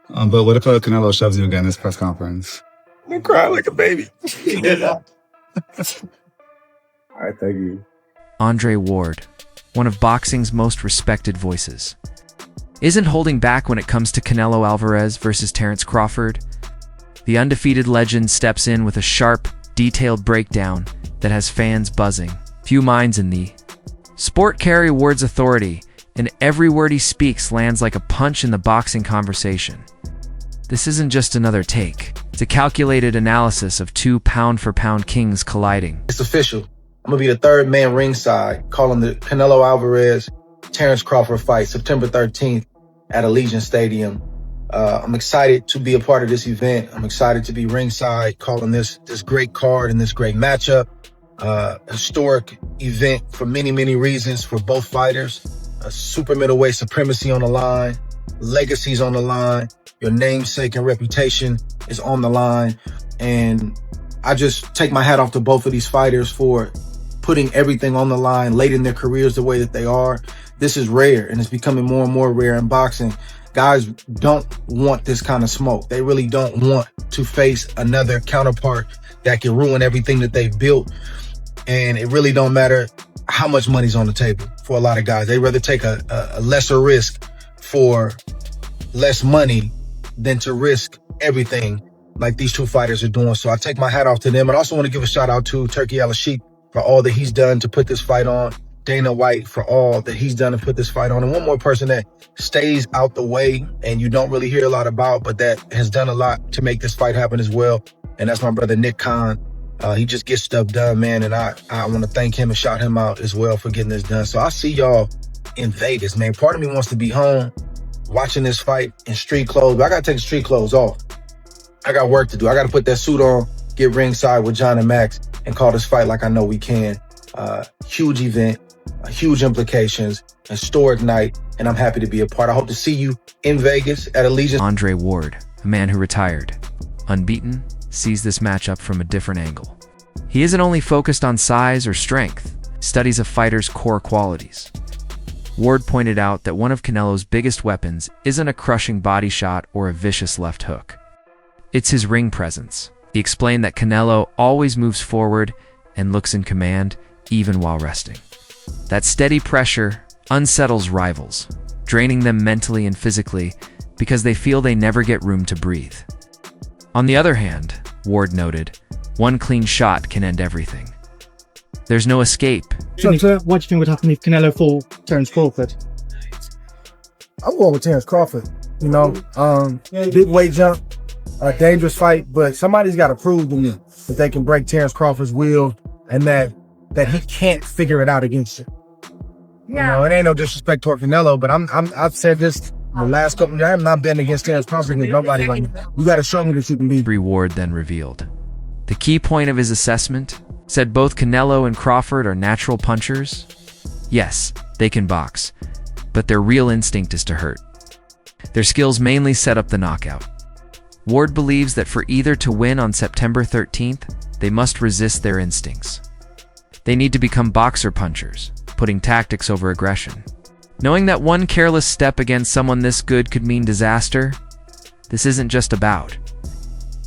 But what if Canelo shoves you again this press conference? I'm gonna cry like a baby. All right, thank you. Andre Ward, one of boxing's most respected voices, isn't holding back when it comes to Canelo Alvarez versus Terence Crawford. The undefeated legend steps in with a sharp, detailed breakdown that has fans buzzing. Few minds in the sport carry Ward's authority, and every word he speaks lands like a punch in the boxing conversation. This isn't just another take. It's a calculated analysis of two pound-for-pound kings colliding. It's official. I'm going to be the third man ringside calling the Canelo Alvarez-Terence Crawford fight September 13th at Allegiant Stadium. I'm excited to be a part of this event. I'm excited to be ringside calling this great card and this great matchup. Historic event for many, many reasons for both fighters. Super middleweight supremacy on the line, legacies on the line, your namesake and reputation is on the line. And I just take my hat off to both of these fighters for putting everything on the line late in their careers the way that they are. This is rare, and it's becoming more and more rare in boxing. Guys don't want this kind of smoke. They really don't want to face another counterpart that can ruin everything that they've built. And it really don't matter how much money's on the table for a lot of guys. They'd rather take a lesser risk for less money than to risk everything like these two fighters are doing. So I take my hat off to them. And I also want to give a shout out to Turki Al-Sheikh for all that he's done to put this fight on. Dana White for all that he's done to put this fight on. And one more person that stays out the way and you don't really hear a lot about, but that has done a lot to make this fight happen as well. And that's my brother, Nick Khan. He just gets stuff done, man. And I want to thank him and shout him out as well for getting this done. So I see y'all in Vegas, man. Part of me wants to be home watching this fight in street clothes, but I got to take the street clothes off. I got work to do. I got to put that suit on, get ringside with John and Max, and call this fight like I know we can. Huge event, huge implications, historic night, and I'm happy to be a part. I hope to see you in Vegas at Allegiant. Andre Ward, a man who retired, unbeaten, sees this matchup from a different angle. He isn't only focused on size or strength, studies a fighter's core qualities. Ward pointed out that one of Canelo's biggest weapons isn't a crushing body shot or a vicious left hook. It's his ring presence. He explained that Canelo always moves forward and looks in command, even while resting. That steady pressure unsettles rivals, draining them mentally and physically because they feel they never get room to breathe. On the other hand, Ward noted, one clean shot can end everything. There's no escape. So what do you think would happen if Canelo fought Terence Crawford? I'm going with Terence Crawford. You know, big weight jump, a dangerous fight, but somebody's got to prove to me that they can break Terence Crawford's will and that he can't figure it out against you. Yeah. You know, it ain't no disrespect toward Canelo, but I've said this the last couple of years. I have not been against Terence Crawford with nobody. Like, you got to show me that you can be. Ward then revealed. The key point of his assessment said both Canelo and Crawford are natural punchers. Yes, they can box, but their real instinct is to hurt. Their skills mainly set up the knockout. Ward believes that for either to win on September 13th, they must resist their instincts. They need to become boxer punchers, putting tactics over aggression. Knowing that one careless step against someone this good could mean disaster, this isn't just a bout.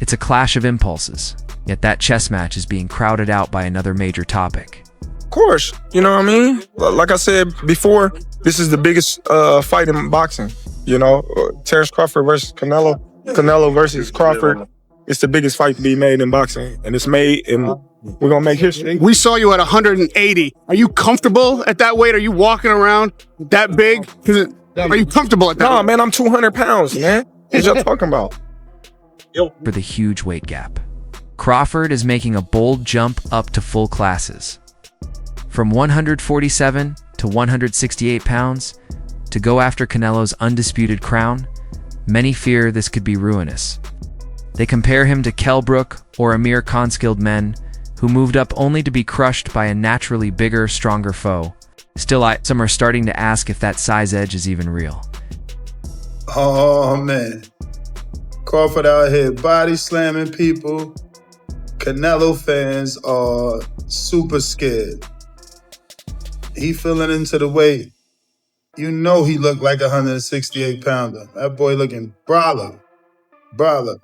It's a clash of impulses, yet that chess match is being crowded out by another major topic. Of course, you know what I mean? Like I said before, this is the biggest fight in boxing. You know, Terence Crawford versus Canelo, Canelo versus Crawford. It's the biggest fight to be made in boxing, and it's made, and we're gonna make history. We saw you at 180. Are you comfortable at that weight? Are you walking around that big? Are you comfortable at that? Nah, man, I'm 200 pounds, man. What y'all talking about? For the huge weight gap, Crawford is making a bold jump up to full classes. From 147 to 168 pounds, to go after Canelo's undisputed crown, many fear this could be ruinous. They compare him to Kell Brook or Amir Khan-skilled men who moved up only to be crushed by a naturally bigger, stronger foe. Still, some are starting to ask if that size edge is even real. Oh, man. Crawford out here body slamming people. Canelo fans are super scared. He feeling into the weight. You know he looked like a 168 pounder. That boy looking brolic. Brother.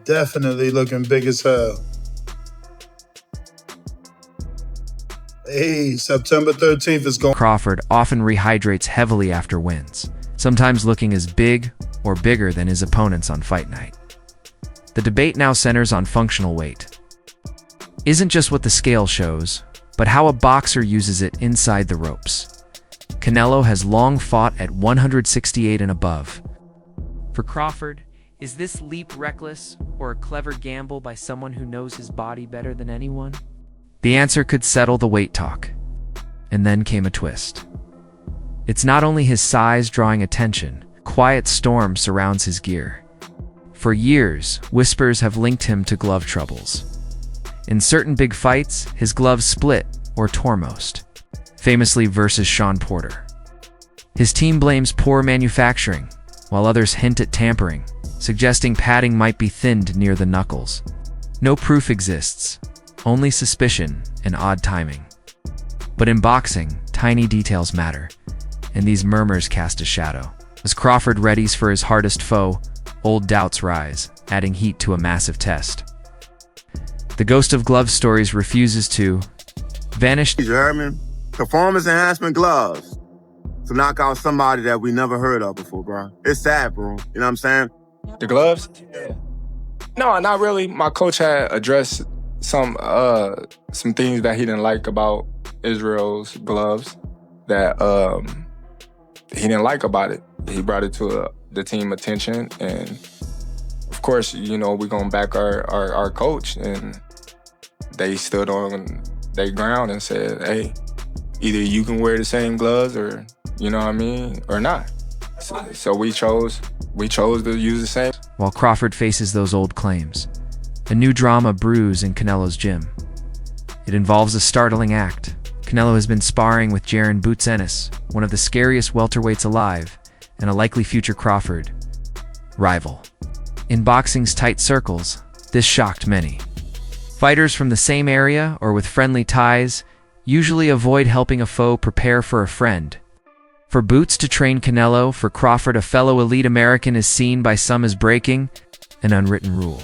Definitely looking big as hell. Hey, September 13th is going. Crawford often rehydrates heavily after wins, sometimes looking as big or bigger than his opponents on fight night. The debate now centers on functional weight. Isn't just what the scale shows, but how a boxer uses it inside the ropes. Canelo has long fought at 168 and above. For Crawford, is this leap reckless or a clever gamble by someone who knows his body better than anyone? The answer could settle the weight talk. And then came a twist. It's not only his size drawing attention, a quiet storm surrounds his gear. For years, whispers have linked him to glove troubles. In certain big fights, his gloves split or tore most, famously versus Sean Porter. His team blames poor manufacturing, while others hint at tampering, suggesting padding might be thinned near the knuckles. No proof exists, only suspicion and odd timing. But in boxing, tiny details matter, and these murmurs cast a shadow. As Crawford readies for his hardest foe, old doubts rise, adding heat to a massive test. The ghost of gloves stories refuses to vanish. German performance enhancement gloves to knock out somebody that we never heard of before, bro. It's sad, bro. You know what I'm saying? The gloves? No, not really. My coach had addressed some things that he didn't like about Israel's gloves that he didn't like about it. He brought it to the team attention, and of course, you know, we're gonna back our coach, and they stood on their ground and said, hey, either you can wear the same gloves or, you know what I mean, or not. So we chose to use the same. While Crawford faces those old claims, a new drama brews in Canelo's gym. It involves a startling act. Canelo has been sparring with Jaron Boots Ennis, one of the scariest welterweights alive, and a likely future Crawford rival. In boxing's tight circles, this shocked many. Fighters from the same area or with friendly ties usually avoid helping a foe prepare for a friend. For Boots to train Canelo, for Crawford, a fellow elite American, is seen by some as breaking an unwritten rule.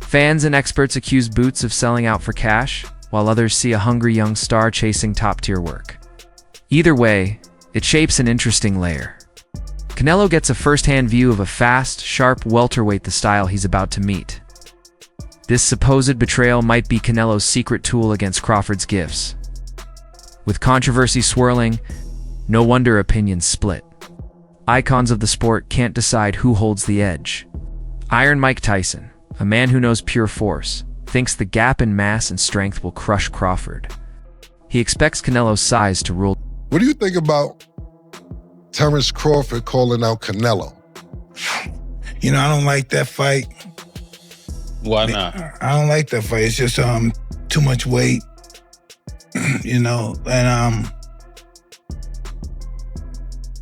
Fans and experts accuse Boots of selling out for cash, while others see a hungry young star chasing top-tier work. Either way, it shapes an interesting layer. Canelo gets a first-hand view of a fast, sharp welterweight, the style he's about to meet. This supposed betrayal might be Canelo's secret tool against Crawford's gifts. With controversy swirling, no wonder opinions split. Icons of the sport can't decide who holds the edge. Iron Mike Tyson, a man who knows pure force, thinks the gap in mass and strength will crush Crawford. He expects Canelo's size to rule. What do you think about Terence Crawford calling out Canelo? You know, I don't like that fight. Why not? I don't like that fight. It's just too much weight, you know. And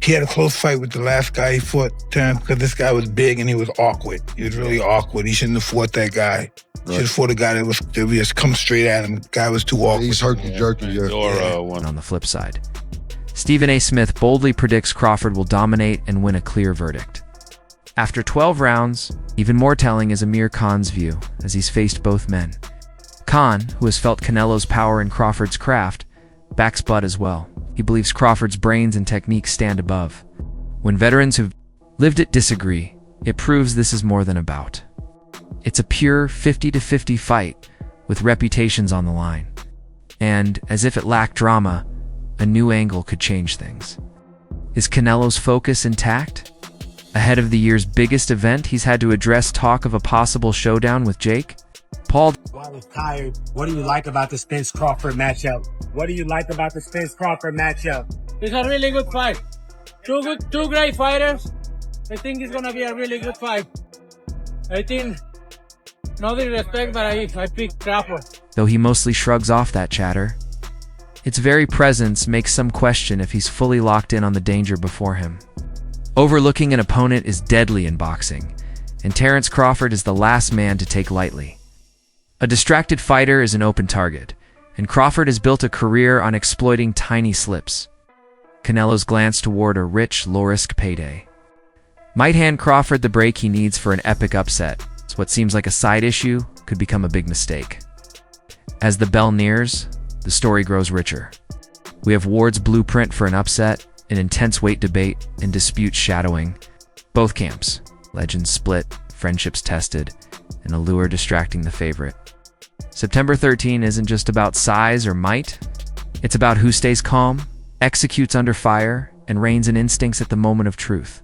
he had a close fight with the last guy he fought, Terence, because this guy was big and he was awkward. He was really awkward. He shouldn't have fought that guy. He should have fought a guy that would just come straight at him. The guy was too awkward. He's herky-jerky, yeah. On the flip side, Stephen A. Smith boldly predicts Crawford will dominate and win a clear verdict. After 12 rounds, even more telling is Amir Khan's view, as he's faced both men. Khan, who has felt Canelo's power in Crawford's craft, backs Bud as well. He believes Crawford's brains and technique stand above. When veterans who've lived it disagree, it proves this is more than a bout. It's a pure 50-50 fight, with reputations on the line. And, as if it lacked drama, a new angle could change things. Is Canelo's focus intact? Ahead of the year's biggest event, he's had to address talk of a possible showdown with Jake Paul. I was tired. What do you like about the Spence Crawford matchup? What do you like about the Spence Crawford matchup? It's a really good fight. Two great fighters. I think it's gonna be a really good fight. I think, no disrespect, but I pick Crawford. Though he mostly shrugs off that chatter, its very presence makes some question if he's fully locked in on the danger before him. Overlooking an opponent is deadly in boxing, and Terence Crawford is the last man to take lightly. A distracted fighter is an open target, and Crawford has built a career on exploiting tiny slips. Canelo's glance toward a rich, low-risk payday. Might hand Crawford the break he needs for an epic upset, so what seems like a side issue could become a big mistake. As the bell nears, the story grows richer. We have Ward's blueprint for an upset, an intense weight debate, and disputes shadowing both camps. Legends split, friendships tested, and allure distracting the favorite. September 13 isn't just about size or might. It's about who stays calm, executes under fire, and reigns in instincts at the moment of truth.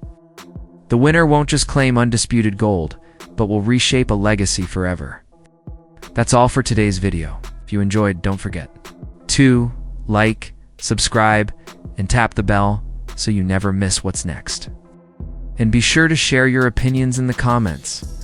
The winner won't just claim undisputed gold, but will reshape a legacy forever. That's all for today's video. If you enjoyed, don't forget to like, subscribe, and tap the bell so you never miss what's next. And be sure to share your opinions in the comments.